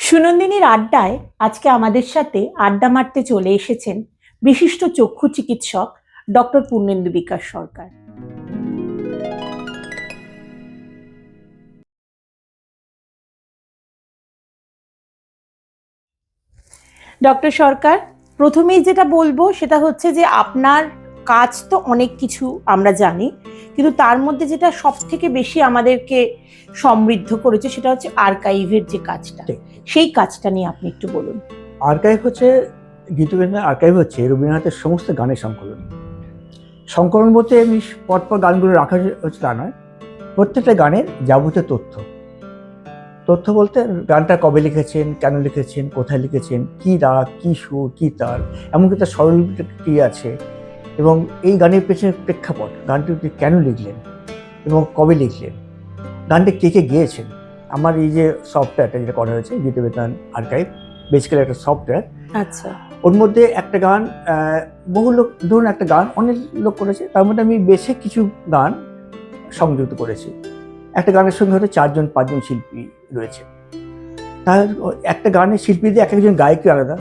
সুনন্দিনীর আড্ডায় আজকে আমাদের সাথে আড্ডা মারতে চলে এসেছেন বিশিষ্ট চক্ষু চিকিৎসক ডক্টর পূর্ণেন্দু বিকাশ সরকার। ডক্টর সরকার, প্রথমেই যেটা বলবো সেটা হচ্ছে যে আপনার কাজ তো অনেক কিছু আমরা জানি, কিন্তু তার মধ্যে যেটা সব থেকে বেশি আমাদেরকে সমৃদ্ধ করেছে সেটা হচ্ছে আর্কাইভের যে কাজটা, সেই কাজটা নিয়ে আপনি একটু বলুন। আর্কাইভ হচ্ছে গীতবিতানের আর্কাইভ হচ্ছে রবীন্দ্রনাথের সমস্ত গানের সংকলন। সংকলন বলতে আমি পরপর গানগুলো রাখা হচ্ছে তা নয়, প্রত্যেকটা গানের যাবতীয় তথ্য বলতে গানটা কবে লিখেছেন, কেন লিখেছেন, কোথায় লিখেছেন, কি রাগ, কি সুর, কি তাল, এমনকি তার স্বরলিপিটা কী আছে, এবং এই গানের পেছনে প্রেক্ষাপট, গানটি কেন লিখলেন এবং কবে লিখলেন, গানটা কে কে গেয়েছেন। আমার এই যে সফটওয়্যারটা যেটা করা হয়েছে গীতবিতান আর্কাইভ, বেসিক্যালি একটা সফটওয়্যার। আচ্ছা, ওর মধ্যে একটা গান বহু লোক, ধরুন একটা গান অনেক লোক করেছে, তার মধ্যে আমি বেশি কিছু গান সংযুক্ত করেছি। একটা গানের সঙ্গে হয়তো 4-5জন শিল্পী রয়েছে, তার একটা গানের শিল্পীদের এক একজন গায়কই আলাদা,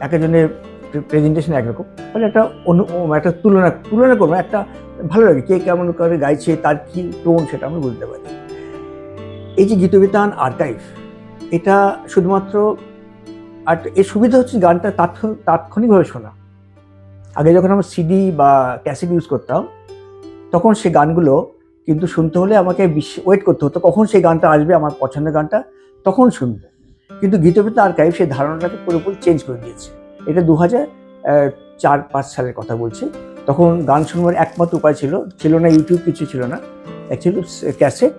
এক একজনের প্রেজেন্টেশন একরকম, ফলে একটা তুলনা করবো, একটা ভালো লাগে কে কেমন করে গাইছে, তার কি টোন সেটা আমরা বুঝতে পারি। এই যে গীতবিতান আর্কাইভ, এটা শুধুমাত্র, আর এর সুবিধা হচ্ছে গানটা তাৎক্ষণিকভাবে শোনা। আগে যখন আমরা সিডি বা ক্যাসেট ইউজ করতাম, তখন সেই গানগুলো কিন্তু শুনতে হলে আমাকে ওয়েট করতে হতো কখন সেই গানটা আসবে, আমার পছন্দের গানটা তখন শুনবো। কিন্তু গীতবিতান আর্কাইভ সেই ধারণাটাকে পুরোপুরি চেঞ্জ করে দিয়েছে। এটা 2004-5 সালের কথা বলছি। তখন গান শুনবার একমাত্র উপায় ছিল না ইউটিউব, কিছু ছিল না, অ্যাকচুয়ালি ক্যাসেট,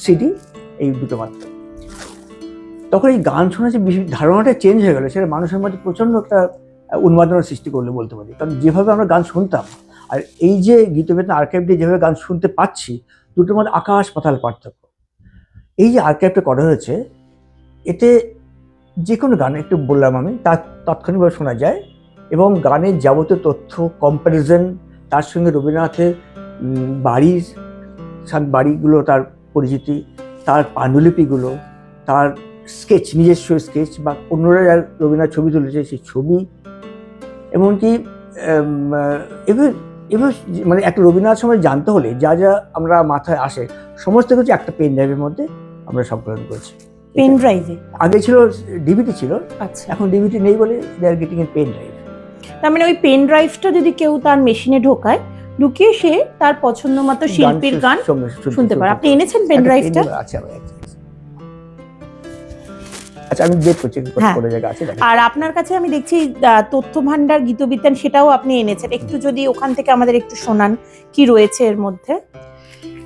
সিডি, এই দুটো মাত্র। তখন এই গান শোনা যে ধারণাটা চেঞ্জ হয়ে গেল, সেটা মানুষের মধ্যে প্রচণ্ড একটা উন্মাদনার সৃষ্টি করলো বলতে পারি। কারণ যেভাবে আমরা গান শুনতাম আর এই যে গীতবিতান আর্কাইভ দিয়ে যেভাবে গান শুনতে পাচ্ছি, দুটোর মধ্যে আকাশ পাতাল পার্থক্য। এই যে আর্কাইভটা করা হয়েছে, এতে যে কোনো গান, একটু বললাম আমি, তাৎক্ষণিকভাবে শোনা যায়, এবং গানের যাবতীয় তথ্য, কম্প্যারিজন, তার সঙ্গে রবীন্দ্রনাথের বাড়িগুলো, তার পরিচিতি, তার পাণ্ডুলিপিগুলো, তার স্কেচ, নিজস্ব স্কেচ বা অন্যরা যারা রবীন্দ্রনাথ ছবি তুলেছে সেই ছবি, এমনকি এবার মানে একটা রবীন্দ্রনাথ সময় জানতে হলে যা যা আমরা মাথায় আসে সমস্ত কিছু একটা পেন ড্রাইভের মধ্যে আমরা সংকলন করেছি। পেন ড্রাইভে? আগে ছিল ডিভিডি ছিল, আচ্ছা, এখন ডিভিডি নেই বলে they are getting a pen drive. তার মানে ওই পেন ড্রাইভটা যদি কেউ তার মেশিনে ঢুকিয়ে সে তার পছন্দ মতো শিল্পীর গান শুনতে পারে। আপনি এনেছেন পেন ড্রাইভটা? আচ্ছা, আমি বের করছি কোন জায়গা আছে। আর আপনার কাছে আমি দেখছি তথ্য ভান্ডার গীতবিতান, সেটাও আপনি এনেছেন। একটু যদি ওখান থেকে আমাদের একটু শোনান কি রয়েছে এর মধ্যে।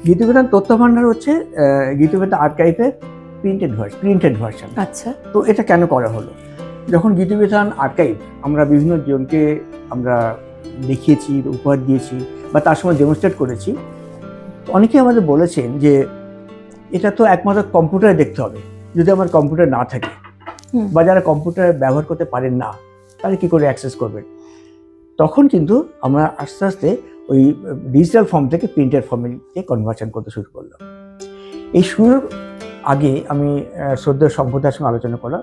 গীতবিতান তথ্য ভান্ডার হচ্ছে গীতবিতান আর্কাইভের প্রিন্টেড ভার্সন। আচ্ছা, তো এটা কেন করা হলো? যখন গীতবিতান আর্কাইভ আমরা বিভিন্ন জনকে আমরা দেখিয়েছি, উপহার দিয়েছি বা তার সময় ডেমনস্ট্রেট করেছি, অনেকেই আমাদের বলেছেন যে এটা তো একমাত্র কম্পিউটারে দেখতে হবে, যদি আমার কম্পিউটার না থাকে বা যারা কম্পিউটার ব্যবহার করতে পারেন না, তারা কি করে অ্যাক্সেস করবেন। তখন কিন্তু আমরা আস্তে আস্তে ওই ডিজিটাল ফর্ম থেকে প্রিন্টেড ফর্মে কনভার্সন করতে শুরু করলাম। এই শুরুর আগে আমি শ্রদ্ধেয় সম্প্রদায়ের সঙ্গে আলোচনা করলাম,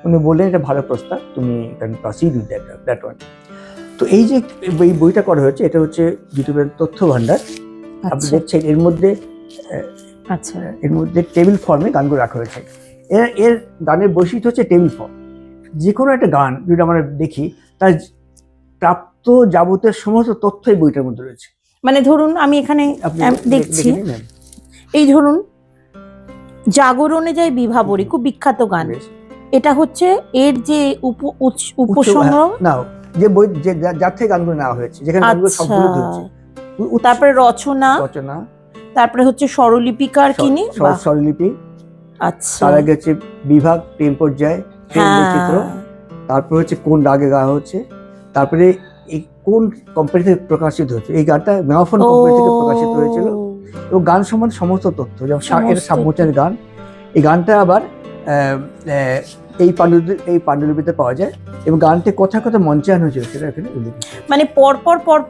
উনি বললেন এটা ভালো প্রস্তাব, তুমি can proceed with that one. তো এই যে এই বইটা করা হয়েছে, এটা হচ্ছে গীতবিতান তথ্য ভান্ডার। আপনি দেখছেন এর মধ্যে টেবিল ফর্মে গানগুলো রাখা হয়েছে। এর গানের বৈশিষ্ট্য হচ্ছে টেবিল ফর্ম। যে কোনো একটা গান যদি আমরা দেখি, তার প্রাপ্ত যাবতীয় সমস্ত তথ্য এই বইটার মধ্যে রয়েছে। মানে ধরুন আমি এখানে দেখছি, এই ধরুন জাগরণে যায় বিভাবরী, খুব বিখ্যাত গান। এটা হচ্ছে এর যে উপসংগ্রহ, না, যে বই যার থেকে গানগুলো নেওয়া হয়েছে, যেখানে গানগুলো সবগুলো ধরছে। তারপরে রচনা, তারপরে হচ্ছে স্বরলিপিকার কিনি স্বরলিপি, আচ্ছা, তার আগে হচ্ছে বিভাগ, প্রেম পর্যায়, চিত্র, তারপরে হচ্ছে কোন রাগে গাওয়া হচ্ছে, তারপরে এই কোন কোম্পানি থেকে প্রকাশিত হচ্ছে। এই গানটা গ্রামোফোন কোম্পানি থেকে প্রকাশিত হয়েছিল, এবং গান সম্বন্ধে সমস্ত তথ্য, যেমন এটা সাবমোচনের গান। এই গানটা আবার এই পাণ্ডুলিপিতে পাওয়া যায়, এবং গানটি কোথায় কোথায় মঞ্চায়ন হয়েছিল সেটা এখানে উল্লেখ মানে পর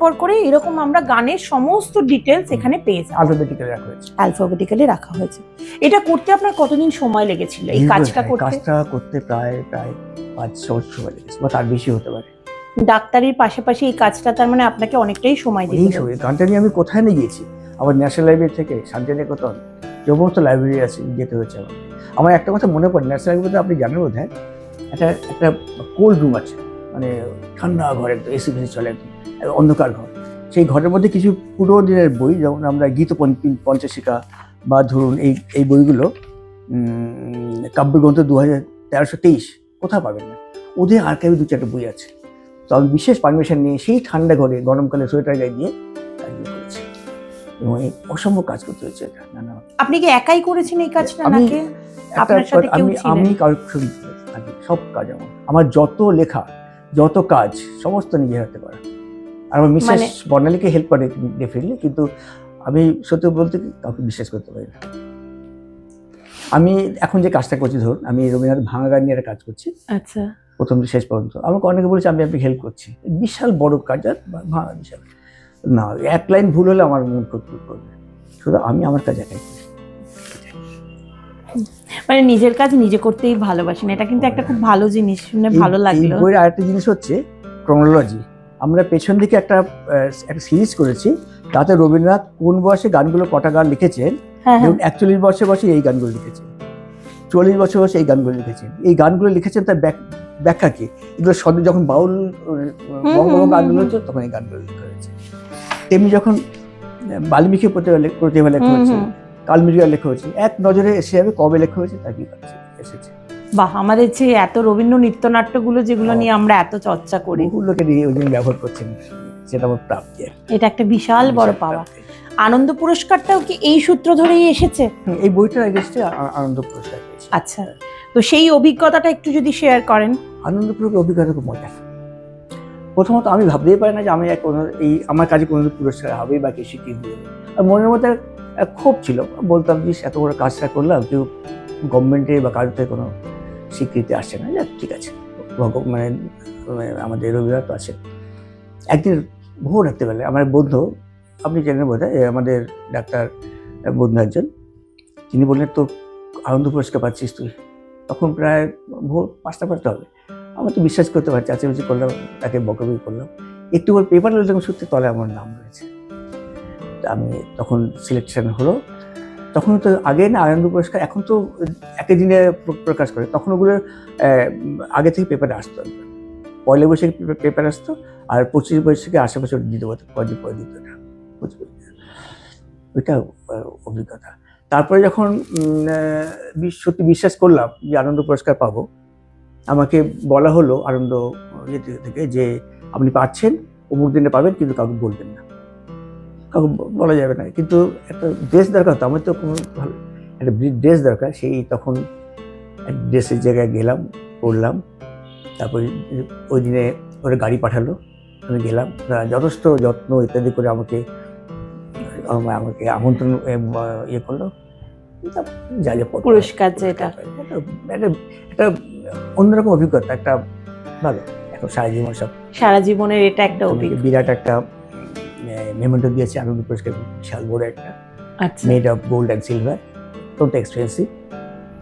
পর করে এরকম আমরা গানের সমস্ত ডিটেলস এখানে পেয়ে যাই, আলফাবেটিক্যালি রাখা হয়েছে। অ্যালফাবেটিক্যালি রাখা হয়েছে। এটা করতে আপনার কতদিন সময় লেগেছিল এই কাজটা করতে? কাজটা করতে প্রায় 5-6 বছর সময় লেগেছে, বা তার বেশি হতে পারে। ডাক্তারির পাশাপাশি এই কাজটা তার মানে আপনাকে অনেকটাই সময় এই দিতে সময় গানটা নিয়ে আমি কোথায় নিয়ে গিয়েছি, আমার ন্যাশনাল লাইব্রেরি থেকে শান্তিনিকেতন সমস্ত লাইব্রেরি আছে, যেতে হয়েছে আমার। আমার একটা কথা মনে পড়ে, ন্যাশনাল লাইব্রেরিতে আপনি জানেন বোধ হয়, একটা কোল্ড রুম আছে, মানে ঠান্ডা ঘর, একদম এসি ফেসি চলে, একদম অন্ধকার ঘর। সেই ঘরের মধ্যে কিছু পুরো দিনের বই, যেমন আমরা গীত পঞ্চশিকা, বা ধরুন এই বইগুলো কাব্যগ্রন্থ 2323 কোথাও পাবেন না, ওদের আর্কাইভে 2-4টা বই আছে। তো আমি বিশেষ পারমিশন নিয়ে সেই ঠান্ডা ঘরে গরমকালে সোয়েটার গায়ে দিয়ে কাজগুলো করেছি, এবং এই অসম্ভব কাজ করতে হয়েছে এটা। না, আপনি কি একাই করেছেন এই কাজটা আমি নাকি আপনার সাথে কেউ ছিলেন? আমি কারোর সঙ্গে থাকি, সব কাজ আমার যত লেখা, যত কাজ সমস্ত নিজে হাতে করা। আর আমার মিসেস বর্ণালীকে হেল্প করে ডেফিনেটলি, কিন্তু আমি সত্যি বলতে কাউকে বিশ্বাস করতে পারি না। আমি এখন যে কাজটা করছি, ধরুন আমি রবীন্দ্রনাথ ভাঙা গান নিয়ে একটা কাজ করছি, আচ্ছা, প্রথম থেকে শেষ পর্যন্ত। আমাকে অনেকে বলেছে আমি আপনাকে হেল্প করছি, বিশাল বড় কাজ, আর ভাঙা বিশাল না, এক লাইন ভুল হলে আমার মন খুঁতখুত করবে। শুধু আমি আমার কাজ একাই করি। মানে নিজের কাজ নিজে করতেই ভালোবাসেন, এটা কিন্তু একটা খুব ভালো জিনিস, শুনে ভালো লাগলো। এই বইয়ের আরেকটা জিনিস হচ্ছে ক্রোনোলজি। আমরা পেছন দিকে একটা সিরিজ করেছি, তাতে রবীন্দ্রনাথ কোন বয়সে গানগুলো কটা গান লিখেছেন, যেমন 41 বছর বয়সে এই গানগুলো লিখেছেন, 40 বছর বয়সে এই গানগুলো লিখেছেন। এই গানগুলো লিখেছেন তার ব্যাখ্যা কি, এগুলো সদ্য যখন বাউল বঙ্গভঙ্গ আন্দোলন হচ্ছে তখন এই গানগুলো লেখা হয়েছে। তেমনি যখন বাল্মীকি প্রতিভা লেখা হয়েছে, কালমিরিয়া লেখা হয়েছে, এক নজরে এসে যাবে কবে লেখা হয়েছে তা কি এসেছে। বাহ, আমাদের যে এত রবীন্দ্র নৃত্যনাট্যগুলো যেগুলো নিয়ে আমরা এত চর্চা করি, ওগুলোকে নিয়ে ওই জন্য ব্যবহার করছেন, সেটা আমার প্রাপ্তি। এটা একটা বিশাল বড় পাওয়া। আনন্দ পুরস্কারটাও কি এই সূত্র ধরেই এসেছে? এই বইটা এগেস্টে আনন্দ পুরস্কার পেয়েছে। আচ্ছা, তো সেই অভিজ্ঞতাটা একটু যদি শেয়ার করেন। আনন্দ পুরস্কার অভিজ্ঞতা খুব মজার। প্রথমত আমি ভাবতেই পারি না যে আমি আমার কাজে কোনো পুরস্কার হবে বা কেউ স্বীকৃতি দেবে। আর মনের মধ্যে ক্ষোভ ছিল, বলতাম যে এত বড় কাজটা করলাম, কেউ গভর্নমেন্টে বা কারোর থেকে কোনো স্বীকৃতি আসছে না। যাক, ঠিক আছে, মানে আমাদের রবীন্দ্রনাথ আছে। একদিন ভোর রাত্রিবেলায় আমার বন্ধু, আপনি জেনে বোধ হয়, আমাদের ডাক্তার বন্ধু একজন, তিনি বললেন তো আনন্দ পুরস্কার পাচ্ছিস তুই। তখন প্রায় ভোর 5টা বাজতে হবে। আমি তো বিশ্বাস করতে পারছি, চাচামেচি করলাম, তাকে বকাবকি করলাম। একটু পর পেপার যখন সত্যি তলায় আমার নাম রয়েছে, আমি তখন সিলেকশন হলো। তখন তো আগে না আনন্দ পুরস্কার, এখন তো একই দিনে প্রকাশ করে, তখন ওগুলো আগে থেকে পেপারে আসতো। 1 বৈশাখে পেপার আসতো, আর 25 বৈশাখে আশেপাশে দিতে পারতো, পরে দিত না। ওইটা অভিজ্ঞতা। তারপরে যখন সত্যি বিশ্বাস করলাম যে আনন্দ পুরস্কার পাবো, আমাকে বলা হলো আনন্দ থেকে যে আপনি পাচ্ছেন, অমুক দিনে পাবেন, কিন্তু কাউকে বলবেন না, কাউকে বলা যাবে না। কিন্তু একটা ড্রেস দরকার, তো আমার তো কোনো ভালো একটা ড্রেস দরকার। সেই তখন ড্রেসের জায়গায় গেলাম, পড়লাম। তারপরে ওই দিনে ওরা গাড়ি পাঠালো, আমি গেলাম, যথেষ্ট যত্ন ইত্যাদি করে আমাকে আমন্ত্রণ ইয়ে করলো। যা যা পুরস্কার, যেটা একটা অন্যরকম অভিজ্ঞতা, একটা ভালো, এখন সারা জীবনের এটা একটা অভিজ্ঞতা। বিরাট একটা মেমেন্টো দিয়েছে আনন্দ পুরস্কার, বিশাল বড় একটা, made of gold and silver, অত্যন্ত এক্সপেন্সিভ।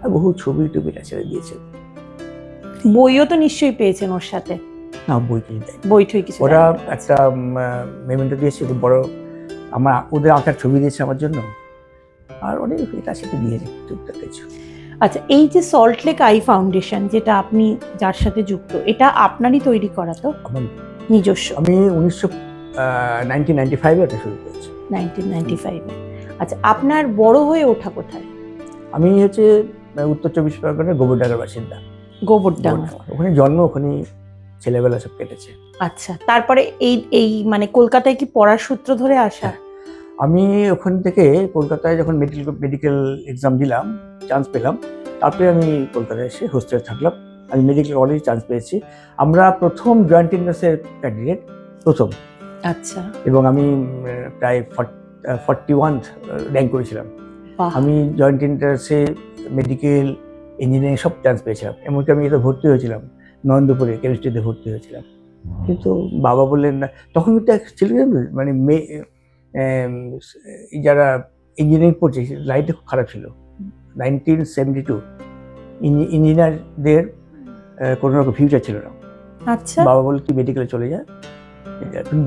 আর বহু ছবি টবি আছে দিয়েছে। বইও তো নিশ্চয়ই পেয়েছেন ওর সাথে? না, বই কিছু দেয়, বই ঠই কিছু। ওরা একটা মেমেন্টো দিয়েছে, খুব বড়, আমার ওদের আঁকার ছবি দিয়েছে আমার জন্য, আর অনেক এটা সেটা দিয়েছে টুকটাক কিছু। আচ্ছা, এই যে সল্ট লেক আই ফাউন্ডেশন, যেটা আপনি যার সাথে যুক্ত, এটা আপনারই তৈরি করা? তো আমার নিজস্ব? আমি 1995 এটা শুরু করেছি। 1995। আচ্ছা, আপনার বড় হয়ে ওঠা কোথায়? আমি হচ্ছে উত্তর 24 পরগনার গোবরডাঙ্গার বাসিন্দা। গোবরডাঙ্গা, ওখানে জন্ম, ওখানে ছেলেবেলা সব কেটেছে। আচ্ছা, তারপরে এই মানে কলকাতায় কি পড়ার সূত্র ধরে আসা? আমি ওখান থেকে কলকাতায় যখন মেডিকেল এক্সাম দিলাম, চান্স পেলাম, তারপরে আমি কলকাতায় এসে হোস্টেলে থাকলাম। আমি মেডিকেল কলেজে চান্স পেয়েছি। আমরা প্রথম জয়েন্ট এন্ট্রান্সের ক্যান্ডিডেট, প্রথম। আচ্ছা, এবং আমি প্রায় 41 র্যাঙ্ক করেছিলাম। আমি জয়েন্ট এন্ট্রান্সে মেডিকেল, ইঞ্জিনিয়ারিং সব চান্স পেয়েছিলাম, এমনকি আমি এটা ভর্তি হয়েছিলাম নন্দপুরে কেমিস্ট্রিতে ভর্তি হয়েছিলাম, কিন্তু বাবা বললেন না। তখন কিন্তু এক ছিল মানে যারা ইঞ্জিনিয়ারিং পড়ছে লাইফটা খুব খারাপ ছিল। 1972 ইঞ্জিনিয়ারদের কোনো রকম ফিউচার ছিল না। আচ্ছা, বাবা বলে তুই মেডিকেলে চলে যা।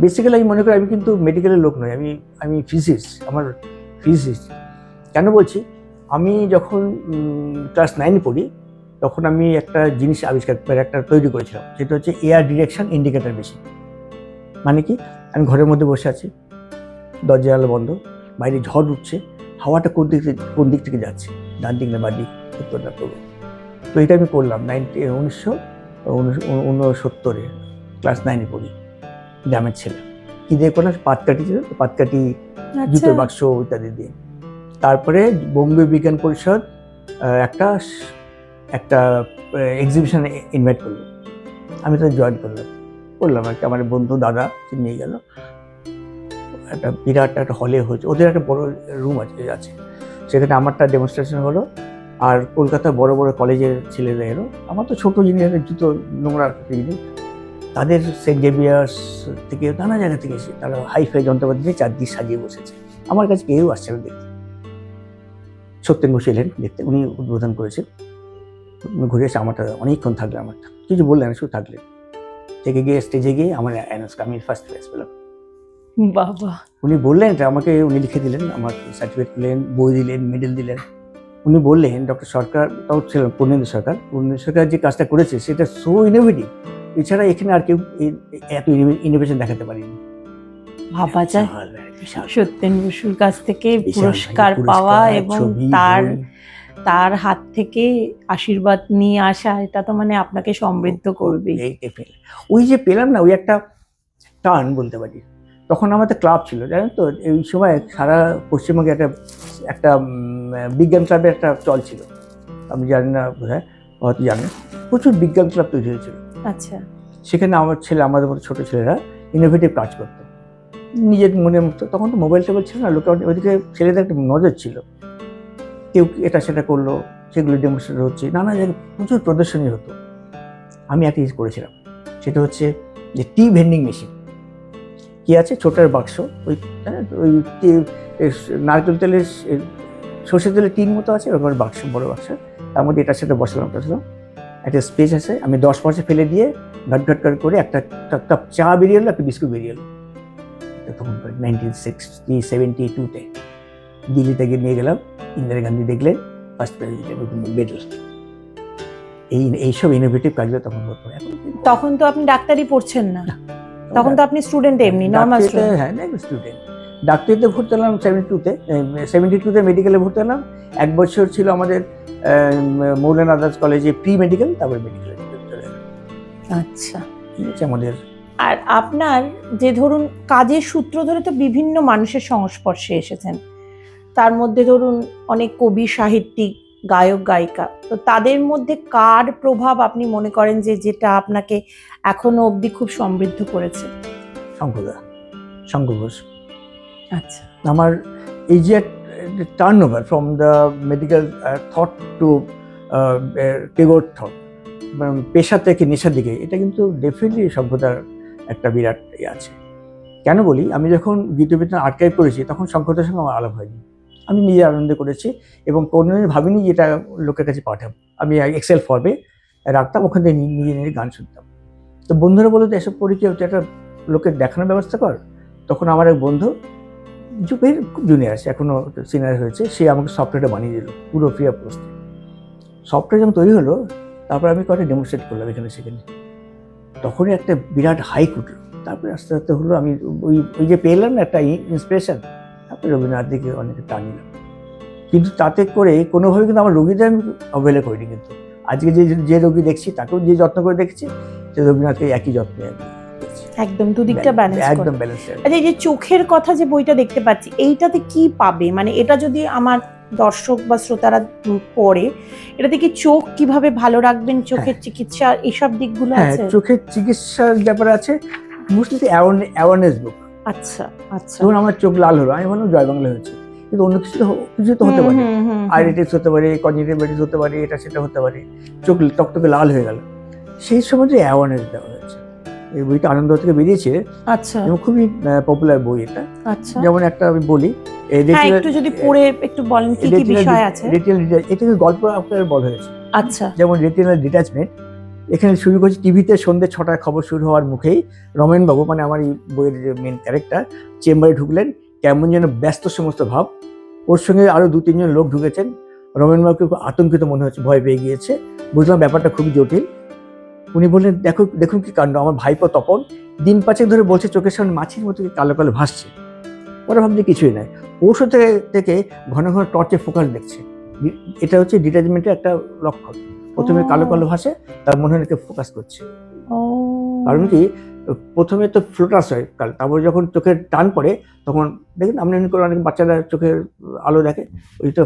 বেসিক্যালি আমি মনে করি আমি কিন্তু মেডিকেলের লোক নই, আমি ফিজিক্স, আমার ফিজিক্স। কেন বলছি, আমি যখন ক্লাস 9 পড়ি তখন আমি একটা জিনিস আবিষ্কার করে একটা তৈরি করেছিলাম, সেটা হচ্ছে এয়ার ডিরেকশন ইন্ডিকেটর মেশিন। মানে কি, আমি ঘরের মধ্যে বসে আছি, দরজা জানলা বন্ধ, বাইরে ঝড় উঠছে, হাওয়াটা কোন দিক থেকে যাচ্ছে, ডান দিক না বাঁ দিক, উত্তর না পূর্ব। তো এটা আমি করলাম 1969 ক্লাস 9 পড়ি, গ্রামের ছেলে। কি দিয়ে করলাম, পাতকাঠি ছিল, পাতকাঠি, জুতোর বাক্স ইত্যাদি দিয়ে। তারপরে বোম্বে বিজ্ঞান পরিষদ একটা এক্সিবিশনে ইনভাইট করলো, আমি তো জয়েন করলাম একটা আমার বন্ধু দাদা নিয়ে গেল, একটা বিরাট একটা হলে হয়েছে, ওদের একটা বড় রুম আছে, সেখানে আমারটা ডেমনস্ট্রেশন হলো। আর কলকাতার বড় বড় কলেজের ছেলেরা এলো, আমার তো ছোটো জিনিসের জুতো নোংরা জিনিস, তাদের সেন্ট জেভিয়ার্স থেকে নানা জায়গা থেকে এসে তারা হাইফাই যন্ত্রপাতি দিয়ে চারদিক সাজিয়ে বসেছে, আমার কাছে কেউ আসছে না দেখতে। সত্যেন বসু এলেন দেখতে, উনি উদ্বোধন করেছেন, ঘুরে এসে আমারটা অনেকক্ষণ থাকলেন, আমারটা কিছু বললেন, শুধু থাকলেন। থেকে গিয়ে স্টেজে গিয়ে আমার অ্যানাউন্স, আমি ফার্স্ট প্রাইজ পেলাম। বাবা, উনি বললেন এটা আমাকে, উনি লিখে দিলেন, আমার সার্টিফিকেট দিলেন, বই দিলেন, মেডেল দিলেন। উনি বললেন ডক্টর সরকার, তখন ছিলেন পূর্ণেন্দু সরকার যে কাজটা করেছে সেটা সো ইনোভেটিভ, এছাড়া এখানে আর কেউ এত ইনোভেশন দেখাতে পারেনি। ভাবা যায় সত্যেন বসুর কাছ থেকে পুরস্কার পাওয়া এবং তার হাত থেকে আশীর্বাদ নিয়ে আসা, এটা তো মানে আপনাকে সমৃদ্ধ করবে। ওই যে পেলাম না, ওই একটা টার্ন বলতে পারি। তখন আমাদের ক্লাব ছিল, জানেন তো, এই সময় সারা পশ্চিমবঙ্গে একটা বিজ্ঞান ক্লাবের একটা চল ছিল, আমি জানি না বোধহয়, হয়তো জানেন, প্রচুর বিজ্ঞান ক্লাব তৈরি হয়েছিল। আচ্ছা, সেখানে আমাদের মতো ছোটো ছেলেরা ইনোভেটিভ কাজ করতো নিজের মনের মতো। তখন তো মোবাইল টোবাইল ছিল না, লোকে ওইদিকে ছেলেদের একটা নজর ছিল, কেউ এটা সেটা করলো, সেগুলো ডেমনস্ট্রেট হচ্ছে, নানা জায়গায় প্রচুর প্রদর্শনী হতো। আমি একটা জিনিস করেছিলাম, সেটা হচ্ছে যে টি ভেন্ডিং মেশিন। কি আছে, ছোটার বাক্স, ওই নারকেল তেলের, সর্ষের তেলের টিন মতো আছে, ওরকম বাক্স, বড় বাক্স, তার মধ্যে এটা সেটা বসালাম, একটা স্পেস আছে, আমি 10 পয়সা ফেলে দিয়ে ঘট করে একটা কাপ চা বেরিয়ে এলো, একটা বিস্কুট বেরিয়ে এলো। তখন 1972-তে দিল্লিতে গিয়ে নিয়ে গেলাম, ইন্দিরা গান্ধী দেখলেন, ফার্স্ট প্রাইজ মেডেল। এইসব ইনোভেটিভ কাজগুলো তখন হতো। তখন তো আপনি ডাক্তারি পড়ছেন না, তখন তো আপনি স্টুডেন্ট, এমনি নর্মাল স্টুডেন্ট। হ্যাঁ, স্টুডেন্ট। ডাক্তারিতে ভর্তি হলাম 72-তে মেডিকেলে ভর্তি হলাম। 1 বছর ছিল আমাদের মৌলানা আজাদ কলেজে প্রি মেডিকেল, তারপরে মেডিকেলে চলে গেলাম। আচ্ছা, আমাদের। আর আপনার যে ধরুন কাজের সূত্র ধরে তো বিভিন্ন মানুষের সংস্পর্শে এসেছেন, তার মধ্যে ধরুন অনেক কবি, সাহিত্যিক, গায়ক, গায়িকা, তো তাদের মধ্যে কার প্রভাব আপনি মনে করেন যে যেটা আপনাকে এখনো অবধি খুব সমৃদ্ধ করেছে? শঙ্কর ঘোষ। আচ্ছা, আমার এই যে turn over from the medical thought to Tagore thought, পেশা থেকে নেশার দিকে, এটা কিন্তু ডেফিনেটলি সভ্যতার একটা বিরাট আছে। কেন বলি, আমি যখন গীতবিতান আর্কাইভ করেছি তখন শঙ্করদার সঙ্গে আমার আলাপ হয়নি, আমি নিজে আনন্দে করেছি এবং কোনোদিন ভাবিনি যে এটা লোকের কাছে পাঠাবো। আমি এক্সেল ফর্মে রাখতাম, ওখান থেকে নিজে গান শুনতাম। তো বন্ধুরা বলতো এসব পড়ি কি হচ্ছে, একটা লোকের দেখানোর ব্যবস্থা কর। তখন আমার এক বন্ধু, যুগের খুব জুনিয়র আছে, এখনও সিনিয়র হয়েছে, সে আমাকে সফটওয়্যারটা বানিয়ে দিল পুরো ফ্রি অফ কস্টে। সফটওয়্যার যখন তৈরি হলো, তারপর আমি কয়েকটা ডেমনস্ট্রেট করলাম সেখানে। তখনই একটা বিরাট হাইক উঠলো। তারপরে আস্তে আস্তে হলো, আমি ওই যে পেলাম না একটা ইন্সপিরেশন, তারপরে রবীন্দ্রনাথ দিকে অনেকে টানিলাম। কিন্তু তাতে করে কোনোভাবে কিন্তু আমার রোগীদের আমি অবহেলা করিনি। কিন্তু আজকে যে রোগী দেখছি তাকেও যে যত্ন করে দেখছি, সে রবীন্দ্রনাথকে একই যত্নে একদম দুদিকটা ব্যালেন্স, একদম ব্যালেন্স। আচ্ছা, এই যে চোখের কথা যে বইটা দেখতে পাচ্ছি, এইটাতে কি পাবে, মানে এটা যদি আমার দর্শক বা শ্রোতারা পড়ে, এটাতে কি চোখ কিভাবে ভালো রাখবেন, চোখের চিকিৎসা, এইসব দিকগুলো আছে? চোখের চিকিৎসার ব্যাপারে আছে, মোস্টলি অ্যাওয়ারনেস বুক। আচ্ছা আচ্ছা, যখন আমার চোখ লাল হলো, আমি বললাম জয় বাংলা হয়েছে, কিন্তু অন্য কিছু তো হতে পারে, আইরিটিস হতে পারে, কনজেক্টিভাইটিস হতে পারে, এটা সেটা হতে পারে, চোখ টকটকে লাল হয়ে গেল। সেই সময় যে অ্যাওয়ারনেস দেওয়া হয়েছে, এই বইটা আনন্দ থেকে বেরিয়েছে আচ্ছা এবং খুবই পপুলার বই এটা। আচ্ছা, যেমন একটা আমি বলি, হ্যাঁ একটু যদি পড়ে একটু বলেন কি কি বিষয় আছে। এটা গল্প আকারে বলা হয়েছে। আচ্ছা যেমন রেটিনাল ডিট্যাচমেন্ট, এখানে শুরু করছি টিভিতে সন্ধ্যে 6টায় খবর শুরু হওয়ার মুখেই রমেনবাবু, মানে আমার এই বইয়ের যে মেন ক্যারেক্টার, চেম্বারে ঢুকলেন, কেমন যেন ব্যস্ত সমস্ত ভাব। ওর সঙ্গে আরো 2-3 জন লোক ঢুকেছেন। রমেনবাবুকে খুব আতঙ্কিত মনে হচ্ছে, ভয় পেয়ে গিয়েছে। বুঝলাম ব্যাপারটা খুবই জটিল। উনি বললেন, দেখুন কি কাণ্ড, আমার ভাইপো তপন দিন 5 ধরে বলছে চোখের সামনে মাছির মতো কালো কালো ভাসছে। ওরা ভাবছে কিছুই নাই। পরশু থেকে ঘন ঘন টর্চে ফোকাস দেখছে। এটা হচ্ছে ডিট্যাচমেন্টের একটা লক্ষণ। প্রথমে কালো কালো ভাসে, তার মনে হয় ফোকাস করছে। কারণ কি, প্রথমে তো ফ্লোটাস হয় কাল, তারপর যখন চোখের টান পড়ে তখন দেখেন আমরা এমনি করে অনেক বাচ্চারা চোখের আলো দেখে, ওইটা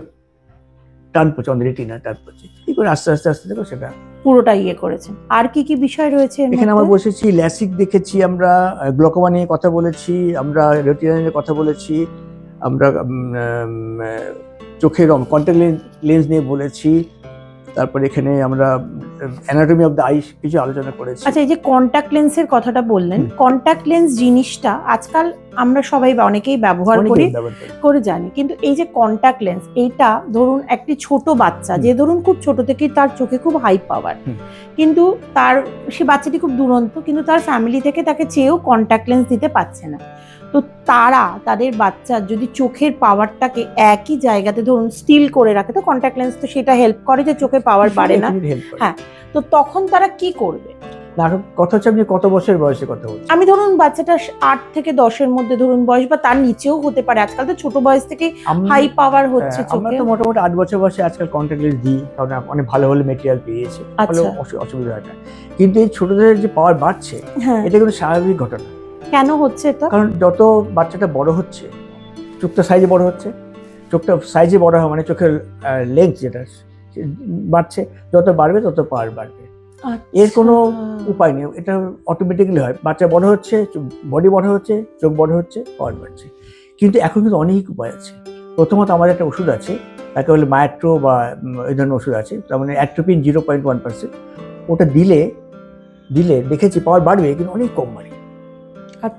টান পড়ছে, আমাদের রেটিনা টান পড়ছে, কি করে আস্তে আস্তে আস্তে দেখো সেটা পুরোটা ইয়ে করেছেন। আর কি কি বিষয় রয়েছে এখানে আমরা বসেছি, ল্যাসিক দেখেছি, আমরা গ্লোকোমা নিয়ে কথা বলেছি, আমরা রেটিনা নিয়ে কথা বলেছি, আমরা চোখের কন্ট্যাক্ট লেন্স নিয়ে বলেছি, তারপর এখানে আমরা অ্যানাটমি অফ দ্য আই কিছু আলোচনা করেছি। আচ্ছা, এই যে কন্টাক্ট লেন্সের কথাটা বললেন, কন্টাক্ট লেন্স জিনিসটা আজকাল আমরা সবাই বা অনেকেই ব্যবহার করে জানি, কিন্তু এই যে কন্টাক্ট লেন্স, এইটা ধরুন একটি ছোট বাচ্চা যে ধরুন খুব ছোট থেকেই তার চোখে খুব হাই পাওয়ার, কিন্তু সে বাচ্চাটি খুব দুরন্ত, কিন্তু তার ফ্যামিলি থেকে তাকে চেয়েও কন্টাক্ট লেন্স দিতে পারছে না। তো তাদের বাচ্চার যদি চোখের পাওয়ারটাকে একই জায়গাতে ধরুন স্টিল করে রাখে, তো কন্টাক্ট লেন্স তো সেটা হেল্প করে যে চোখের পাওয়ার বাড়ে না। হ্যাঁ, তো তখন তারা কি করবে? কথা হচ্ছে আপনি কত বছর বয়সে কথা বলছেন? আমি ধরুন বাচ্চাটা 8 থেকে 10-এর মধ্যে ধরুন বয়স, বা তার নিচেও হতে পারে। আজকাল তো ছোট বয়স থেকে হাই পাওয়ার হচ্ছে চোখে। আমরা তো মোটামুটি 8 বছর বয়সে আজকাল কন্টাক্ট লেন্স দিই, কারণ অনেক ভালো ভালো মেটেরিয়াল পেয়েছে, ভালো অসুবিধা হয় না। কিন্তু এই ছোটদের যে পাওয়ার বাড়ছে, এটা কিন্তু স্বাভাবিক ঘটনা। কেন হচ্ছে এটা? কারণ যত বাচ্চাটা বড় হচ্ছে, চোখটা সাইজে বড় হচ্ছে, চোখটা সাইজে বড় হয় মানে চোখের লেন্স যেটা বাড়ছে, যত বাড়বে তত পাওয়ার বাড়বে। এর কোনো উপায় নেই, এটা অটোমেটিক্যালি হয়। বাচ্চা বড় হচ্ছে, বডি বড় হচ্ছে, চোখ বড় হচ্ছে, পাওয়ার বাড়ছে। কিন্তু এখন কিন্তু অনেক উপায় আছে। প্রথমত আমার একটা ওষুধ আছে, তাকে বলে মায়াট্রো বা এই ধরনের ওষুধ আছে, তার মানে অ্যাট্রোপিন 0.1%। ওটা দিলে দেখেছি পাওয়ার বাড়বে, কিন্তু অনেক কম বাড়ে।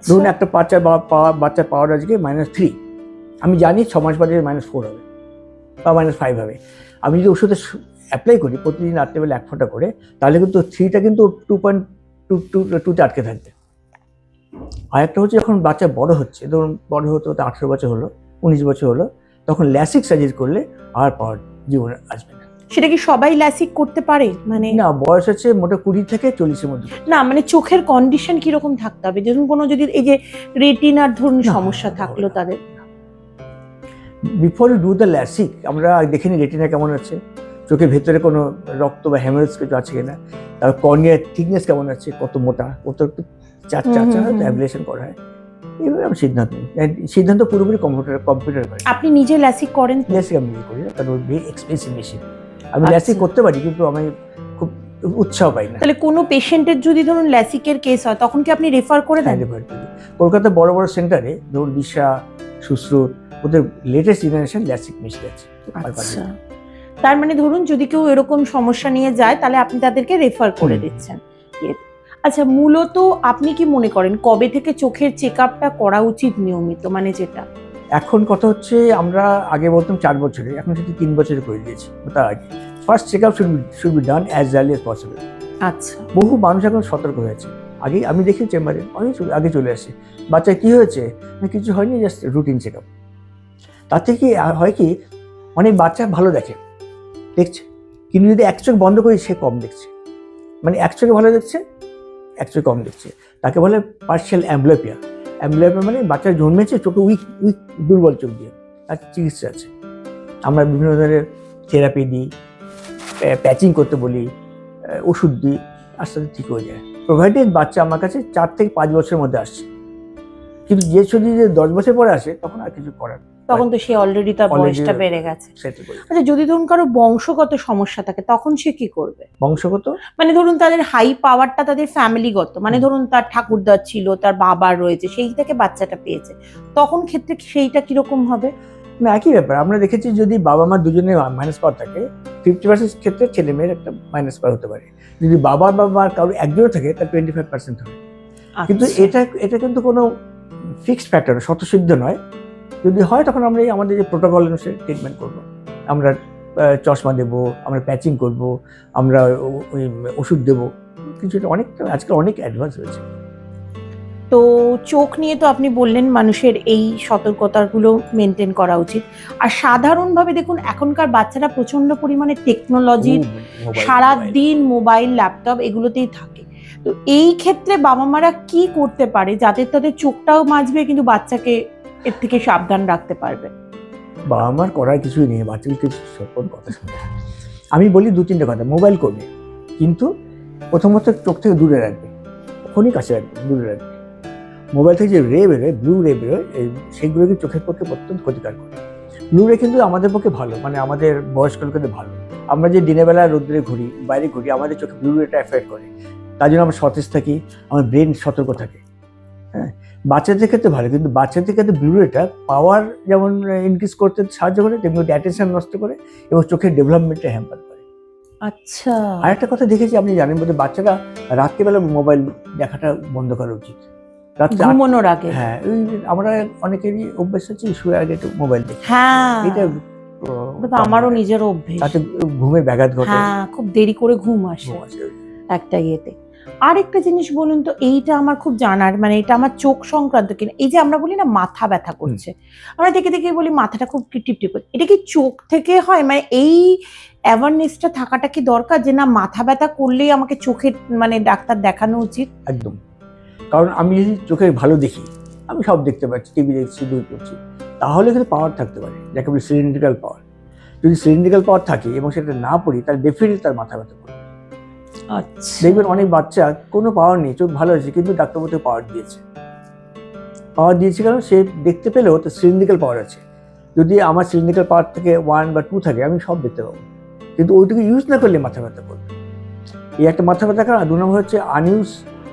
ধরুন একটা বাচ্চার পাওয়ার আজকে -3, আমি জানি 6 মাস বাদে -4 হবে বা -5 হবে। আমি যদি ওষুধে অ্যাপ্লাই করি প্রতিদিন রাত্রেবেলা 1 ফোঁটা করে, তাহলে কিন্তু 3টা কিন্তু 2.2তে আটকে থাকবে। আর একটা হচ্ছে, যখন বাচ্চা বড় হচ্ছে, ধরুন বড় হতে 18 বছর হলো, 19 বছর হলো, তখন ল্যাসিক সার্জারি করলে আর পাওয়ার জীবনে আসবে না। সেটা কি সবাই ল্যাসিক করতে পারে? মানে না, বয়স হচ্ছে মোটা 20 থেকে 40-এর মধ্যে। না, মানে চোখের কন্ডিশন কিরকম থাকতে হবে? যেমন কোনো যদি এই যে রেটিনার ধরুন সমস্যা থাকলো তাদের, before you do the LASIK আমরা দেখে নিই রেটিনা কেমন আছে, চোখের ভেতরে কোনো রক্ত বা হ্যামারেজ কিছু আছে কিনা, তারপর কর্নিয়ার থিকনেস কেমন আছে, কত মোটা, কত একটু চার অ্যাবলেশন করা হয়, এইভাবে আমি সিদ্ধান্ত পুরোপুরি কম্পিউটার করে। আপনি নিজে ল্যাসিক করেন? ল্যাসিক আমি নিজে করি না, কারণ ভেরি এক্সপেন্সিভ মেশিন। আমি ল্যাসিক করতে পারি, কিন্তু আমি খুব উৎসাহ পাই না। তাহলে কোনো পেশেন্টের যদি ধরুন ল্যাসিকের কেস হয়, তখন কি আপনি রেফার করে দেন? রেফার করি। কলকাতা বড় বড় সেন্টারে ধরুন দিশা, সুশ্রুত, ওদের লেটেস্ট জেনারেশন ল্যাসিক মেশিন আছে। আচ্ছা, তার মানে ধরুন যদি কেউ এরকম সমস্যা নিয়ে যায়, তাহলে আপনি তাদেরকে রেফার করে দিচ্ছেন। আচ্ছা, মূলত আপনি কি মনে করেন কবে থেকে চোখের চেক আপটা করা উচিত নিয়মিত? মানে যেটা এখন কথা হচ্ছে, আমরা আগে বলতাম 4 বছরে, এখন সেটা 3 বছরে করে দিয়েছি। তার আগে first check up should be done as early as possible. আচ্ছা, বহু মানুষ এখন সতর্ক হয়েছে। আমি দেখি চেম্বারে অনেক আগে চলে আসে, বাচ্চা কি হয়েছে, কিছু হয়নি, জাস্ট রুটিন চেক আপ। তার থেকে হয় কি, অনেক বাচ্চা ভালো দেখছে, কিন্তু যদি এক চোখ বন্ধ করি সে কম দেখছে, মানে এক চোখে ভালো দেখছে, এক চোখে কম দেখছে, তাকে বলে পার্শিয়াল অ্যাম্বলিওপিয়া। অ্যাম্বলিওপিয়া মানে বাচ্চা জন্মেছে চোখে উইক দুর্বল চোখ দিয়ে, তার চিকিৎসা আছে। আমরা বিভিন্ন ধরনের থেরাপি দিই, প্যাচিং করতে বলি, ওষুধ দিই, আস্তে আস্তে ঠিক হয়ে যায়। প্রোভাইডেড বাচ্চা আমার কাছে 4 থেকে 5 বছরের মধ্যে আসছে, কিন্তু যে যদি 10 বছর পরে আসে তখন আর কিছু করার, তখন তো সে অলরেডি তার বয়সটা বেড়ে গেছে। আচ্ছা, যদি ধরুন কারো বংশগত সমস্যা থাকে, তখন সে কি করবে? বংশগত মানে ধরুন তাদের হাই পাওয়ারটা তাদের ফ্যামিলিগত, মানে ধরুন তার ঠাকুরদার ছিল, তার বাবার রয়েছে, সেই থেকে বাচ্চাটা পেয়েছে, তখন ক্ষেত্রে সেইটা কিরকম হবে? না, একই ব্যাপার। আমরা দেখেছি যদি বাবা মা দুজনে মাইনাস পাওয়ার থাকে 50% ক্ষেত্রে ছেলে মেয়ের একটা মাইনাস পাওয়ার হতে পারে। যদি বাবা বা মার কারো একজনও থাকে তার 25% হবে। কিন্তু আচ্ছা। এটা কিন্তু কোনো ফিক্সড ফ্যাক্টর, স্বতঃসিদ্ধ নয়। যদি হয় তখন আমরা আমাদের যে প্রোটোকল অনুসারে ট্রিটমেন্ট করব। আমরা চশমা দেবো, আমরা প্যাচিং করব, আমরা ওই ওষুধ দেবো। কিছুটা অনেকটা আজকাল অনেক অ্যাডভান্স হয়েছে। তো চোখ নিয়ে তো আপনি বললেন মানুষের এই সতর্কতাগুলো মেনটেন করা উচিত। আর সাধারণভাবে দেখুন এখনকার বাচ্চারা প্রচন্ড পরিমাণে টেকনোলজির সারা দিন মোবাইল ল্যাপটপ এগুলোতেই থাকে। তো এই ক্ষেত্রে বাবা মারা কি করতে পারে যাতে তাদের চোখটাও বাঁচবে কিন্তু বাচ্চাকে এর থেকে সাবধান রাখতে পারবে? বাবা মার করার কিছুই নেই, বাচ্চাকে সব কথা শুনে। আমি বলি 2-3টে কথা। মোবাইল করবে, কিন্তু প্রথমত চোখ থেকে দূরে রাখবে, কখনই কাছে রাখবে, দূরে রাখবে। মোবাইল থেকে যে রে বেরোয়, ব্লু রে বেরোয়, সেইগুলো কিন্তু চোখের পক্ষে অত্যন্ত ক্ষতিকর করে। ব্লু রে কিন্তু আমাদের পক্ষে ভালো, মানে আমাদের বয়স্ক লোকেদের ভালো। আমরা যে দিনের বেলা রোদ্রে ঘুরি, বাইরে ঘুরি, আমাদের চোখে ব্লু রেটা এফেক্ট করে। তার জন্য আমরা সতেজ থাকি, আমার ব্রেন সতর্ক থাকে। হ্যাঁ, বাচ্চাদের ক্ষেত্রে ভালো, কিন্তু বাচ্চাদের ক্ষেত্রে ব্লু রেটা পাওয়ার যেমন ইনক্রিজ করতে সাহায্য করে, তেমনি অ্যাটেনশন নষ্ট করে এবং চোখের ডেভেলপমেন্টে হ্যাম্পার করে। আচ্ছা। আর একটা কথা দেখেছি, আপনি জানেন বোধহয়, বাচ্চারা রাত্রিবেলা মোবাইল দেখাটা বন্ধ করা উচিত। রাত্রে ঘুমানোর আগে। হ্যাঁ, ওই আমরা অনেকেরই অভ্যাস আছে শুয়ে আগে একটু মোবাইল দেখি। হ্যাঁ, এটা ওটা তো আমারও নিজের অভ্যেস। তাতে ঘুমে ব্যাঘাত ঘটে। হ্যাঁ, খুব দেরি করে ঘুম আসে একটা ইয়েতে। আরেকটা জিনিস বলুন তো, এইটা আমার খুব জানার, মানে এটা আমার চোখ সংক্রান্ত কিনা। এই যে আমরা বলি না মাথা ব্যথা করছে, আমরা দেখে দেখে বলি মাথাটা খুব টিপটিপ করছে, এটা কি চোখ থেকে হয়? মানে এই অ্যাওয়ারনেসটা থাকাটা কি দরকার যে না মাথা ব্যথা করলেই আমাকে চোখের মানে ডাক্তার দেখানো উচিত? একদম। কারণ আমি যদি চোখে ভালো দেখি, আমি সব দেখতে পাচ্ছি, টিভি দেখছি, বই পড়ছি, তাহলে কিন্তু পাওয়ার থাকতে পারে, যাকে বলি সিলিন্ড্রিক্যাল পাওয়ার। যদি সিলিন্ড্রিক্যাল পাওয়ার থাকে এবং সেটা না পড়ি, তাহলে ডেফিনেটলি তার মাথা ব্যথা করবে। আচ্ছা। দেখবেন অনেক বাচ্চা কোনো পাওয়ার নেই, চোখ ভালো আছে, কিন্তু ডাক্তারবাবু পাওয়ার দিয়েছে। পাওয়ার দিয়েছে কারণ সে দেখতে পেলেও তো সিলিন্ড্রিক্যাল পাওয়ার আছে। যদি আমার সিলিন্ড্রিক্যাল পাওয়ার থেকে 1 বা 2 থাকে, আমি সব দেখতে পাবো, কিন্তু ওইটুকু ইউজ না করলে মাথা ব্যথা করবে। এই একটা মাথা ব্যথা কারণ। 2 নম্বর হচ্ছে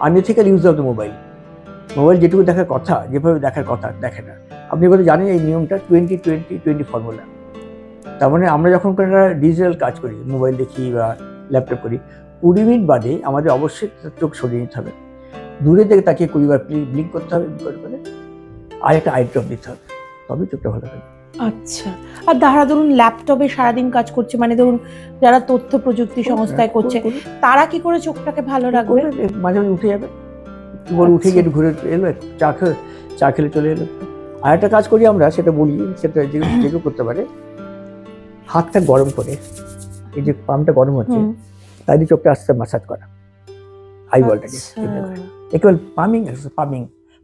unethical use of the mobile. Mobile যেটুকু দেখার কথা, যেভাবে দেখার কথা দেখে না। আপনি বোধহয় জানেন এই নিয়মটা 20-20-20 ফর্মুলা। তার মানে আমরা যখন কোনো একটা ডিজিটাল কাজ করি, মোবাইল দেখি বা ল্যাপটপ করি, 20 মিনিট বাদে আমাদের অবশ্যই চোখ সরিয়ে নিতে হবে, দূরে থেকে তাকিয়ে 20 বার ব্লিঙ্ক করতে হবে করে, আর একটা আই ড্রপ দিতে হবে, তবেই চোখটা ভালো থাকবে। আচ্ছা। আর যারা ধরুন ল্যাপটপে সারাদিন কাজ করছে, মানে ধরুন যারা তথ্য প্রযুক্তি সংস্থায় করছে, তারা কি করে চোখটাকে ভালো রাখবে? মাঝে মাঝে উঠে যাবে, উঠে গিয়ে ঘুরে এলো, চা খেলে চলে এলো। আর একটা কাজ করি আমরা, সেটা বলি, সেটা যেগুলো করতে পারে, হাতটা গরম করে, এই যে পামটা গরম হচ্ছে, তাই দিয়ে চোখটা আস্তে ম্যাসাজ করা, আই বলটাকে একেবারে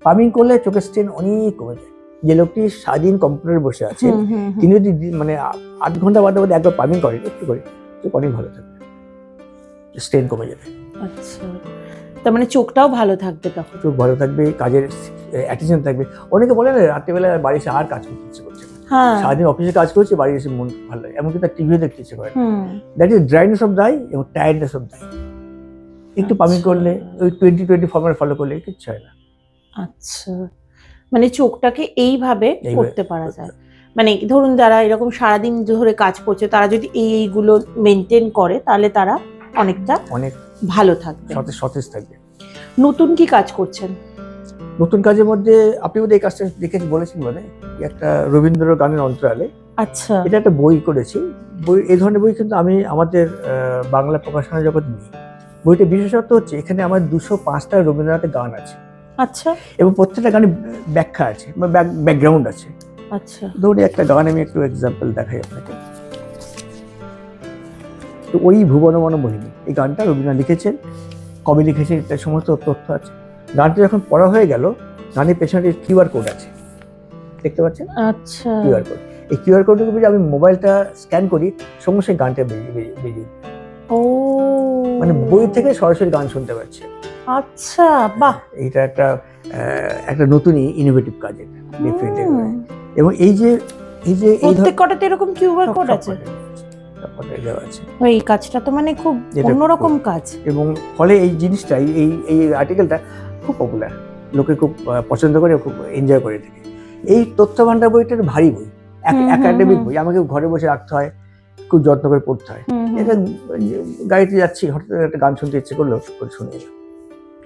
পামিং করলে চোখের স্ট্রেন অনেক কমে যায়। যে লোকটি সারাদিন কম্পিউটারে বসে আছে, তিনি যদি মানে 8 ঘন্টা বাদে একবার পামিং করেন, একটু করে, চোখ অনেক ভালো থাকবে, স্ট্রেন কমে যাবে। আচ্ছা, তার মানে চোখটাও ভালো থাকবে তখন? চোখ ভালো থাকবে, কাজের অ্যাটেনশন থাকবে। অনেকে বলে না রাত্রিবেলা বাড়ি এসে আর কাজ করতে ইচ্ছে করছে না, সারাদিন অফিসে কাজ করছে, বাড়ি এসে মন ভালো লাগে, এমনকি তার টিভিও দেখতে ইচ্ছে করে। That is dryness of the I এবং টায়ার্ডনেস অফ দ্য আই। একটু পামিং করলে, ওই 20-20 ফর্মুলা ফলো করলে কিচ্ছু হয় না। আচ্ছা, মানে চোখটাকে এইভাবে করতে পারা যায়। মানে ধরুন যারা এরকম সারাদিন ধরে কাজ করছে, তারা যদি এইগুলো মেনটেন করে, তাহলে তারা অনেক ভালো থাকবে, সতেজ থাকবে। নতুন কি কাজ করছেন? নতুন কাজের মধ্যে আপনি বোধহয় এই কাজটা দেখেছি, বলেছেন মানে একটা রবীন্দ্র গানের অন্তরালে। আচ্ছা, এটা একটা বই করেছি। এই ধরনের বই কিন্তু আমি আমাদের বাংলা প্রকাশনা জগৎ নেই। বইটা বিশেষত্ব হচ্ছে এখানে আমার 205টা রবীন্দ্রনাথের গান আছে। আচ্ছা, এবং প্রত্যেকটা গানে ব্যাখ্যা আছে, ব্যাকগ্রাউন্ড আছে। আচ্ছা, ধরুন একটা গান আমি একটু এক্সাম্পল দেখাই আপনাকে। তো ওই ভুবনমন মোহিনী, এই গানটা রবীন্দ্রনাথ লিখেছেন, কবে লিখেছেন তার সমস্ত তথ্য আছে। গানটা যখন পড়া হয়ে গেল, গানের পেছনে কিউআর কোড আছে, দেখতে পাচ্ছেন? আচ্ছা, কিউআর কোড। এই কিউআর কোডের উপরে আমি মোবাইলটা স্ক্যান করি, সঙ্গে সঙ্গে গানটা বেরিয়ে। ও, মানে বই থেকে সরাসরি গান শুনতে পাচ্ছে। আচ্ছা, বাহ, এটা একটা নতুন ইনোভেটিভ কাজ, এটা ডেফিনেটলি। এবং এই যে প্রত্যেকটাতে এরকম কিউআর কোড আছে, এই কাজটা তো মানে খুব অন্যরকম কাজ। এবং ফলে এই জিনিসটা, এই আর্টিকেলটা খুব পপুলার, লোকে খুব পছন্দ করে, খুব এনজয় করে থাকে। এই তথ্য ভান্ডার বইটা ভারী বই, একাডেমিক বই, আমাকে ঘরে বসে রাখতে হয়, খুব যত্ন করে পড়তে হয়। এটা গাড়িতে যাচ্ছি, হঠাৎ একটা গান শুনতে ইচ্ছে করলো, শুনে এলাম।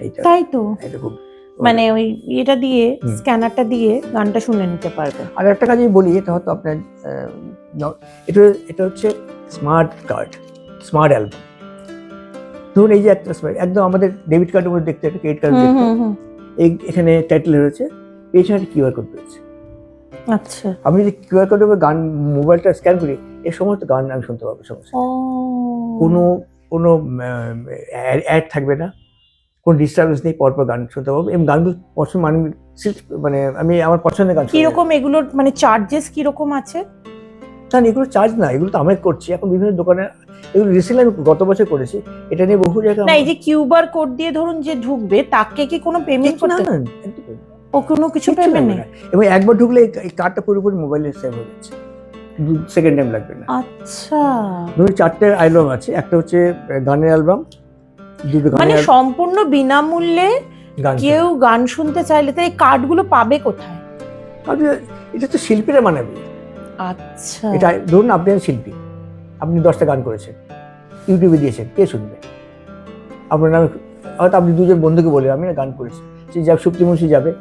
এইটা তাই তো, এটা খুব মানে ওই এটা দিয়ে স্ক্যানারটা দিয়ে গানটা শুনে নিতে পারবে। আর একটা কাজ আমি বলি, এটা হয়তো আপনার এটা এটা হচ্ছে স্মার্ট কার্ড, স্মার্ট অ্যালবাম। ধরুন এই যে একটা একদম আমাদের ডেবিট কার্ডের মধ্যে দেখতে, একটা ক্রেডিট কার্ড দেখতে, এখানে টাইটেল রয়েছে, পেছনে একটা কিউআর কোড রয়েছে। আচ্ছা, আমি যদি কিউআর কোডের উপর গান মোবাইলটা স্ক্যান করি, এই সমস্ত গান আমি শুনতে পাবো সমস্যা। কোনো কোনো অ্যাড থাকবে না, কোনো ডিস্টার্বেন্স নেই, পরপর গান শুনতে পাবো। এবং গানগুলো পছন্দ মানে আমি আমার পছন্দের গান। কিরকম এগুলোর মানে চার্জেস কিরকম আছে? না, এগুলো চার্জ না, এগুলো তো আমি করছি এখন বিভিন্ন দোকানে। এগুলো রিসেন্টলি আমি গত বছর করেছি, এটা নিয়ে বহু জায়গায়। না, এই যে কিউআর কোড দিয়ে ধরুন যে ঢুকবে, তাকে কি কোনো পেমেন্ট করতে? না, ও কোনো কিছু পেমেন্ট নেই। এবং একবার ঢুকলে এই কার্ডটা পুরোপুরি মোবাইলে সেভ হয়ে যাচ্ছে, 2 সেকেন্ড টাইম লাগবে না। আচ্ছা, ধরুন 4টে অ্যালবাম আছে, একটা হচ্ছে গানের অ্যালবাম, দুটো মানে গানের সম্পূর্ণ বিনামূল্যে গান। কেউ গান শুনতে চাইলে তো এই কার্ডগুলো পাবে কোথায়? এটা তো শিল্পীরা বানাবে। আচ্ছা, এটা ধরুন আপনি শিল্পী, আপনি 10টা গান করেছেন, ইউটিউবে দিয়েছেন, কে শুনবে আপনার নামে? হয়তো আপনি 2জন বন্ধুকে বলে আমি না গান করেছি, সে যাবে, সুপ্তিমুষি যাবে,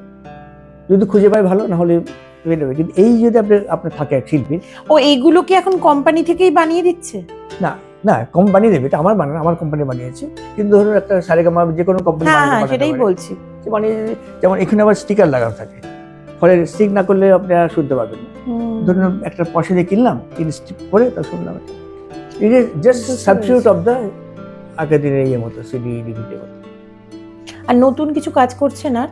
যদি খুঁজে পায় ভালো, না হলে পেয়ে নেবে। কিন্তু এই যদি আপনার থাকে এক শিল্পী, ও এইগুলো কি এখন কোম্পানি থেকেই বানিয়ে দিচ্ছে? না না, কোম্পানি দেবে, এটা আমার বানানো, আমার কোম্পানি বানিয়েছে। কিন্তু ধরুন একটা সারেগামা যে কোনো কোম্পানি, হ্যাঁ সেটাই বলছি, মানে যেমন এখানে আবার স্টিকার লাগানো থাকে, ফলে স্টিক না করলে আপনি আর শুনতে পারবেন না। ধরুন একটা পয়সা দিয়ে কিনলাম, স্টিক করে তা শুনলাম। It is just substitute of the আগের দিনের মতো সিডি ডিভিডির মতো। আর নতুন কিছু কাজ করছেন? আর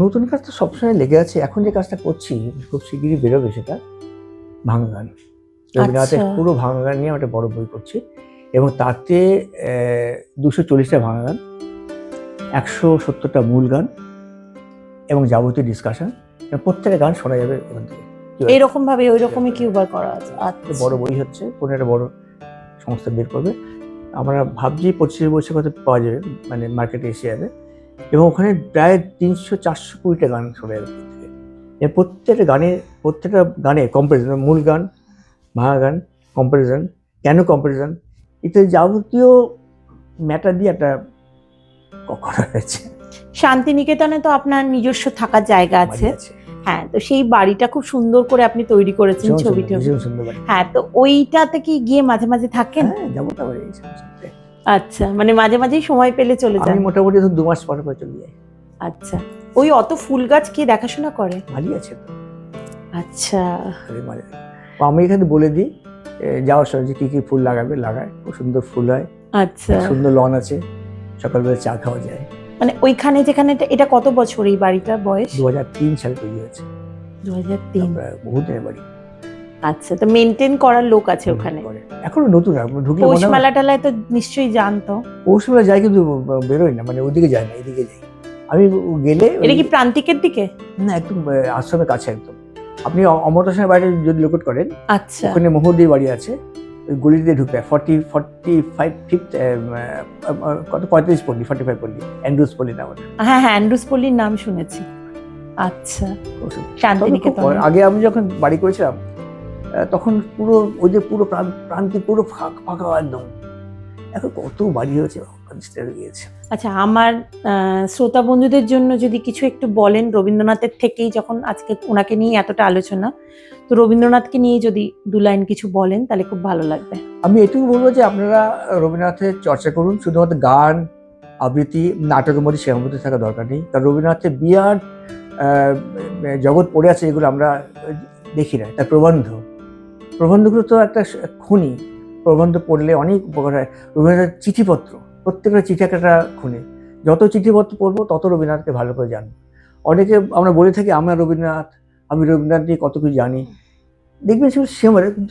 নতুন কাজ তো সবসময় লেগে আছে। এখন যে কাজটা করছি খুব শিগগিরই বেরোবে, সেটা ভাঙা গান। রবীন্দ্রনাথের পুরো ভাঙা গান নিয়ে একটা বড় বই করছি, এবং তাতে 240টা ভাঙা গান, 170টা মূল গান এবং যাবতীয় ডিসকাশন। প্রত্যেকটা গান শোনা যাবে ওখান থেকে, এইরকম ভাবে ওই রকমই কিউবার করা আছে। আচ্ছা, বড় বই হচ্ছে, কোনো একটা বড় সংস্থা বের করবে। আমরা ভাবছি 25 বছর কথা পাওয়া যাবে, মানে মার্কেটে এসে যাবে, এবং ওখানে প্রায় 300-420টা গান শোনা যাবে। প্রত্যেকটা গানে কম্পারিজন, মূল গান, ভাঙা গান, কম্পারিজন, কেন কম্পারিজন, ইত্যাদি যাবতীয় ম্যাটার দিয়ে একটা করা হয়েছে। শান্তিনিকেতনে তো আপনার নিজস্ব থাকার জায়গা আছে, হ্যাঁ, তো সেই বাড়িটা খুব সুন্দর করে আপনি তৈরি করেছেন, ছবিটা। হ্যাঁ, তো ওইটাতে কি গিয়ে মাঝে মাঝে থাকেন? হ্যাঁ, যাবো তো। আচ্ছা, মানে মাঝে মাঝেই সময় পেলে চলে যান? আমি মোটামুটি 2 মাস পর চলে যাই। আচ্ছা, ওই অত ফুল গাছ কে দেখাশোনা করে? মালি আছে তো। আচ্ছা, আমি এখানে বলে দিই যাওয়ার সময় যে কি কি ফুল লাগায়, খুব সুন্দর ফুল হয়। আচ্ছা, সুন্দর লন আছে, সকালবেলা চা খাওয়া যায়। মানে ওইখানে যেখানে, এটা কত বছর এই বাড়িটার বয়স? 2003 সালে তৈরি হয়েছে। 2003, বহুত দিনের বাড়ি। আচ্ছা, তো মেনটেন করার লোক আছে ওখানে? এখনো নতুন, ঢুকলে পৌষ মেলা টালায় তো নিশ্চয়ই জানতো। পৌষ মেলা যাই, কিন্তু বেরোয় না, মানে ওইদিকে যায় না, এদিকে যাই আমি। গেলে এটা কি প্রান্তিকের দিকে? না, একদম আশ্রমের কাছে একদম। আপনি অমর্ত্য সেনের বাড়িটা যদি লোকেট করেন, আচ্ছা, ওখানে মোহরদির বাড়ি আছে, ওই গলি দিয়ে ঢুকতে 45 কত 45 পল্লী, 45 পল্লী, অ্যান্ড্রুস পল্লী নাম। হ্যাঁ, অ্যান্ড্রুস পল্লীর নাম শুনেছি। আচ্ছা, শান্তিনিকেতন। আগে আমি যখন বাড়ি করেছিলাম, তখন পুরো ওই যে পুরো প্রান্তিক পুরো ফাঁকা একদম। এখন কত বাড়ি হয়েছে, গিয়েছে। আচ্ছা, আমার শ্রোতা বন্ধুদের জন্য যদি কিছু একটু বলেন, রবীন্দ্রনাথের থেকেই যখন আজকে ওনাকে নিয়ে এতটা আলোচনা, তো রবীন্দ্রনাথকে নিয়ে যদি 2 লাইন কিছু বলেন তাহলে খুব ভালো লাগবে। আমি এটুকু বলবো যে আপনারা রবীন্দ্রনাথের চর্চা করুন, শুধুমাত্র গান আবৃত্তি নাটকের মধ্যে সীমাবদ্ধ থাকা দরকার নেই। কারণ রবীন্দ্রনাথের বিরাট জগৎ পড়ে আছে, এগুলো আমরা দেখি না। তার প্রবন্ধগুলো তো একটা খনি, প্রবন্ধ পড়লে অনেক উপকার হয়। রবীন্দ্রনাথের চিঠিপত্র, প্রত্যেকটা চিঠি একটা খুনে। যত চিঠিপত্র পড়বো তত রবীন্দ্রনাথকে ভালো করে জানবো। অনেকে আমরা বলে থাকি আমি রবীন্দ্রনাথ নিয়ে কত কিছু জানি, দেখবেন সে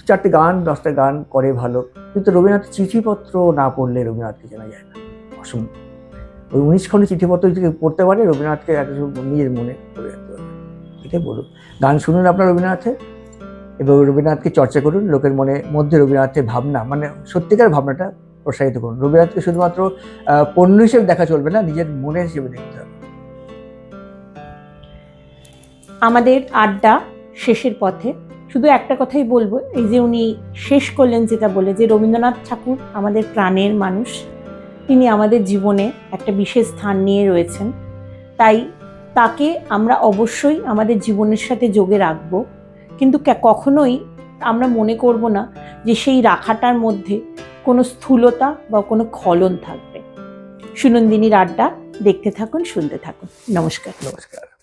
4টে গান 10টা গান করে ভালো, কিন্তু রবীন্দ্রনাথের চিঠিপত্র না পড়লে রবীন্দ্রনাথকে জানা যায় না, অসম্ভব। ওই 19 খন্ড চিঠিপত্র যদি পড়তে পারে, রবীন্দ্রনাথকে নিজের মনে করে রাখতে পারবে। এটাই বলুন, গান শুনুন আপনার রবীন্দ্রনাথের, এবং রবীন্দ্রনাথকে চর্চা করুন। লোকের মধ্যে রবীন্দ্রনাথের ভাবনা, মানে সত্যিকার ভাবনাটা প্রসারিত করুন। রবীন্দ্রনাথকে শুধুমাত্র পণ্য হিসেবে দেখা চলবে না, নিজের মনের হিসেবে দেখতে হবে। আমাদের আড্ডা শেষের পথে, শুধু একটা কথাই বলবো, এই যে উনি শেষ করলেন যেটা বলে যে রবীন্দ্রনাথ ঠাকুর আমাদের প্রাণের মানুষ, তিনি আমাদের জীবনে একটা বিশেষ স্থান নিয়ে রয়েছেন। তাই তাকে আমরা অবশ্যই আমাদের জীবনের সাথে যোগে রাখবো, কিন্তু কখনোই আমরা মনে করব না যে সেই রাখাটার মধ্যে কোনো স্থূলতা বা কোনো স্খলন থাকবে। সুনন্দিনীর আড্ডা দেখতে থাকুন, শুনতে থাকুন। নমস্কার। নমস্কার।